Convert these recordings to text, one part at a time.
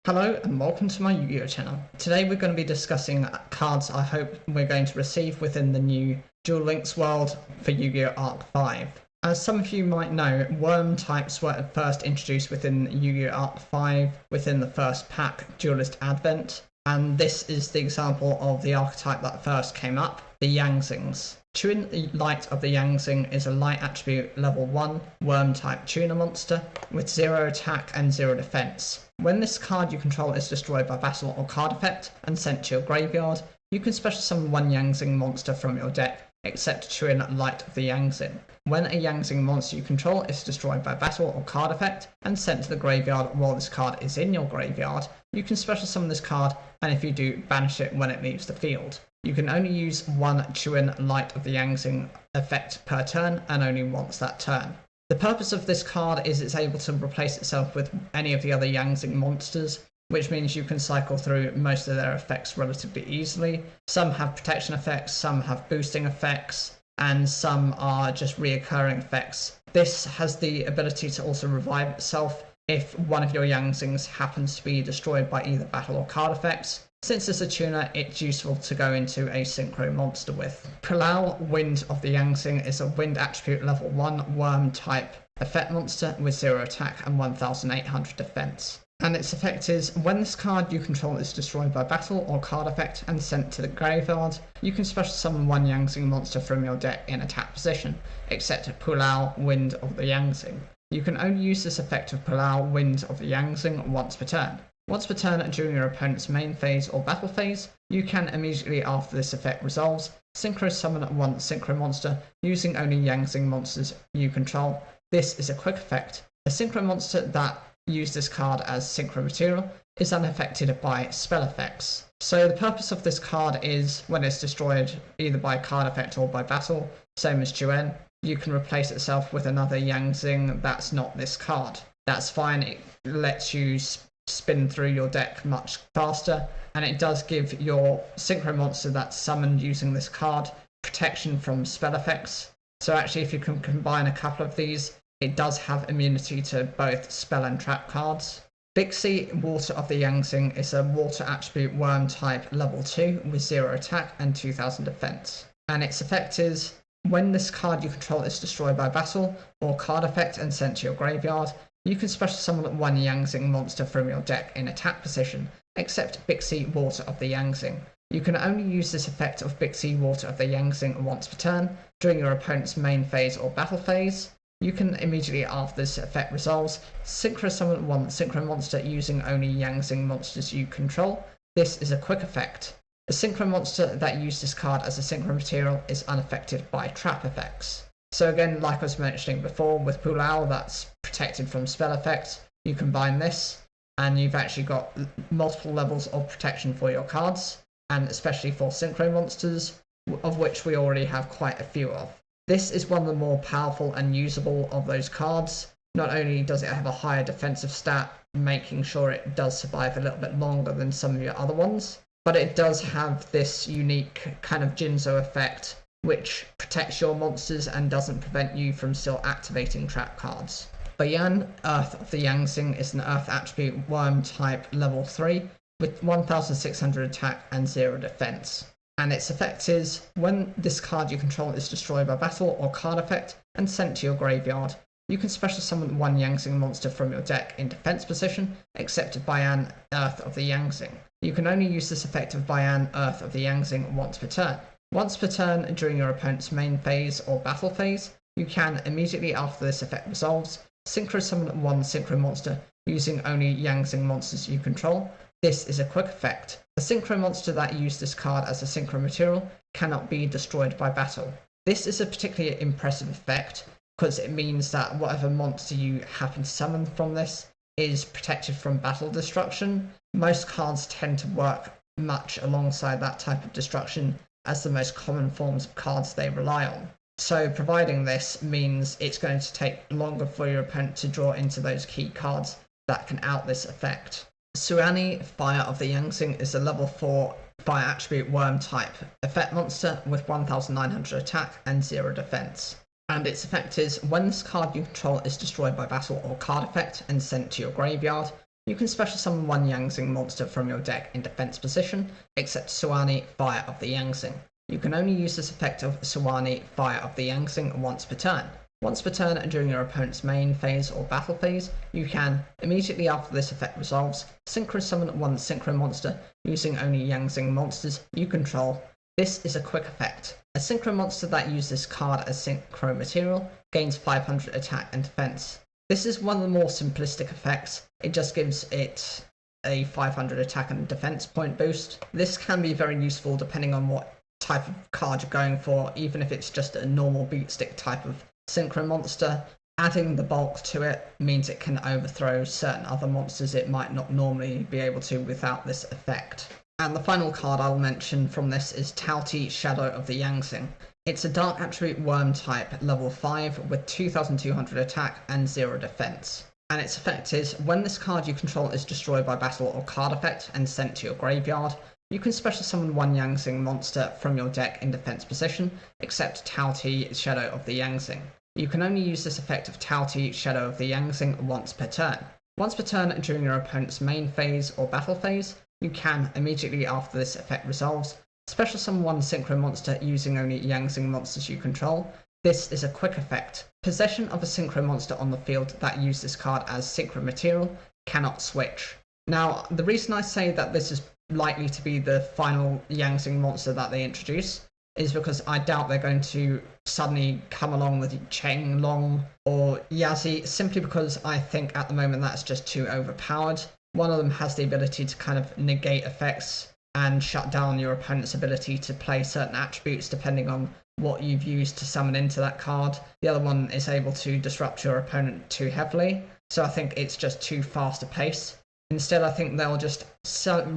Hello and welcome to my Yu-Gi-Oh channel. Today we're going to be discussing cards I hope we're going to receive within the new Duel Links world for Yu-Gi-Oh! Arc 5. As some of you might know, worm types were first introduced within Yu-Gi-Oh! Arc 5 within the first pack, Duelist Advent, and this is the example of the archetype that first came up, the Yangzings. Chiwen, the Light of the Yangzing, is a light attribute level 1 worm type tuner monster with 0 attack and 0 defense. When this card you control is destroyed by battle or card effect and sent to your graveyard, you can special summon one Yangzing monster from your deck, except Chiwen, Light of the Yangzing. When a Yangzing monster you control is destroyed by battle or card effect and sent to the graveyard while this card is in your graveyard, you can special summon this card, and if you do, banish it when it leaves the field. You can only use one Chiwen, Light of the Yangzing effect per turn, and only once that turn. The purpose of this card is it's able to replace itself with any of the other Yangzing monsters, which means you can cycle through most of their effects relatively easily. Some have protection effects, some have boosting effects, and some are just reoccurring effects. This has the ability to also revive itself if one of your Yangzings happens to be destroyed by either battle or card effects. Since it's a tuner, it's useful to go into a synchro monster with. Pulao, Wind of the Yangzing, is a wind attribute level 1 worm type effect monster with 0 attack and 1800 defense. And its effect is, when this card you control is destroyed by battle or card effect and sent to the graveyard, you can special summon one Yangzing monster from your deck in attack position, except Pulao, Wind of the Yangzing. You can only use this effect of Pulao, Wind of the Yangzing once per turn. Once per turn during your opponent's main phase or battle phase, you can immediately after this effect resolves, synchro summon one synchro monster using only Yangzing monsters you control. This is a quick effect. A synchro monster that used this card as synchro material is unaffected by spell effects. So the purpose of this card is, when it's destroyed either by card effect or by battle, same as Chiwen, you can replace itself with another Yangzing that's not this card. That's fine, it lets you spin through your deck much faster, and it does give your synchro monster that's summoned using this card protection from spell effects. So actually, if you can combine a couple of these, it does have immunity to both spell and trap cards. Bixi, Water of the Yangzing, is a water attribute worm type level 2 with 0 attack and 2000 defense. And its effect is, when this card you control is destroyed by battle or card effect and sent to your graveyard, you can special summon one Yangzing monster from your deck in attack position, except Bixi, Water of the Yangzing. You can only use this effect of Bixi, Water of the Yangzing once per turn during your opponent's main phase or battle phase. You can immediately after this effect resolves, synchro summon one synchro monster using only Yangzing monsters you control. This is a quick effect. A synchro monster that used this card as a synchro material is unaffected by trap effects. So again, like I was mentioning before, with Pulao that's protected from spell effects, you combine this and you've actually got multiple levels of protection for your cards, and especially for synchro monsters, of which we already have quite a few of. This is one of the more powerful and usable of those cards. Not only does it have a higher defensive stat, making sure it does survive a little bit longer than some of your other ones, but it does have this unique kind of Jinzo effect which protects your monsters and doesn't prevent you from still activating trap cards. Bian, Earth of the Yangzing, is an Earth attribute worm type level 3 with 1600 attack and 0 defense. And its effect is, when this card you control is destroyed by battle or card effect and sent to your graveyard, you can special summon one Yangzing monster from your deck in defense position, except Bian, Earth of the Yangzing. You can only use this effect of Bian, Earth of the Yangzing once per turn. Once per turn during your opponent's main phase or battle phase, you can, immediately after this effect resolves, synchro summon one synchro monster using only Yangzing monsters you control. This is a quick effect. A synchro monster that used this card as a synchro material cannot be destroyed by battle. This is a particularly impressive effect because it means that whatever monster you happen to summon from this is protected from battle destruction. Most cards tend to work much alongside that type of destruction as the most common forms of cards they rely on. So providing this means it's going to take longer for your opponent to draw into those key cards that can out this effect. Suanni, Fire of the Yangzing, is a level 4 fire attribute worm type effect monster with 1900 attack and 0 defense. And its effect is, when this card you control is destroyed by battle or card effect and sent to your graveyard, You can special summon one Yangzing monster from your deck in defense position, except Suanni, Fire of the Yangzing. You can only use this effect of Suanni, Fire of the Yangzing once per turn. Once per turn during your opponent's main phase or battle phase, you can, immediately after this effect resolves, synchro summon one synchro monster using only Yangzing monsters you control. This is a quick effect. A synchro monster that uses this card as synchro material gains 500 attack and defense. This is one of the more simplistic effects. It just gives it a 500 attack and defense point boost. This can be very useful depending on what type of card you're going for, even if it's just a normal beat stick type of synchro monster. Adding the bulk to it means it can overthrow certain other monsters it might not normally be able to without this effect. And the final card I'll mention from this is Taoti, Shadow of the Yangzing. It's a dark attribute worm type, level 5 with 2200 attack and 0 defense. And its effect is, when this card you control is destroyed by battle or card effect and sent to your graveyard, you can special summon one Yangzing monster from your deck in defense position, except Taoti, Shadow of the Yangzing. You can only use this effect of Taoti, Shadow of the Yangzing once per turn. Once per turn during your opponent's main phase or battle phase, you can, immediately after this effect resolves, special summon one synchro monster using only Yangzing monsters you control. This is a quick effect. Possession of a synchro monster on the field that uses this card as synchro material cannot switch. Now, the reason I say that this is likely to be the final Yangzing monster that they introduce is because I doubt they're going to suddenly come along with Chenglong or Yazi, simply because I think at the moment that's just too overpowered. One of them has the ability to kind of negate effects and shut down your opponent's ability to play certain attributes depending on what you've used to summon into that card. The other one is able to disrupt your opponent too heavily, so I think it's just too fast a pace. Instead, I think they'll just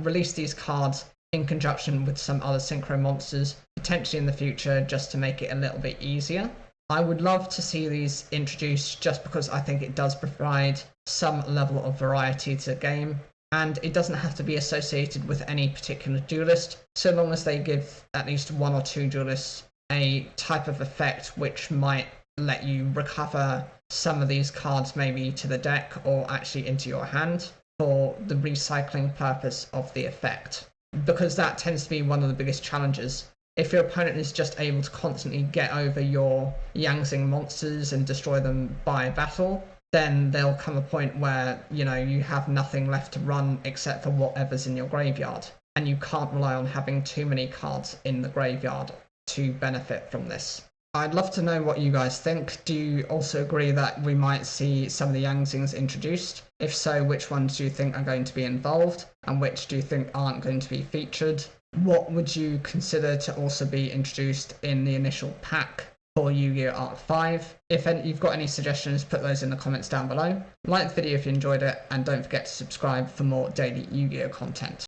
release these cards in conjunction with some other synchro monsters, potentially in the future, just to make it a little bit easier. I would love to see these introduced just because I think it does provide some level of variety to the game, and it doesn't have to be associated with any particular duelist, so long as they give at least one or two duelists a type of effect which might let you recover some of these cards maybe to the deck or actually into your hand for the recycling purpose of the effect, because that tends to be one of the biggest challenges. If your opponent is just able to constantly get over your Yangzing monsters and destroy them by battle, then there'll come a point where, you have nothing left to run except for whatever's in your graveyard, and you can't rely on having too many cards in the graveyard to benefit from this. I'd love to know what you guys think. Do you also agree that we might see some of the Yangzings introduced? If so, which ones do you think are going to be involved, and which do you think aren't going to be featured? What would you consider to also be introduced in the initial pack for Yu-Gi-Oh! Arc 5? If you've got any suggestions, put those in the comments down below. Like the video if you enjoyed it, and don't forget to subscribe for more daily Yu-Gi-Oh! Content.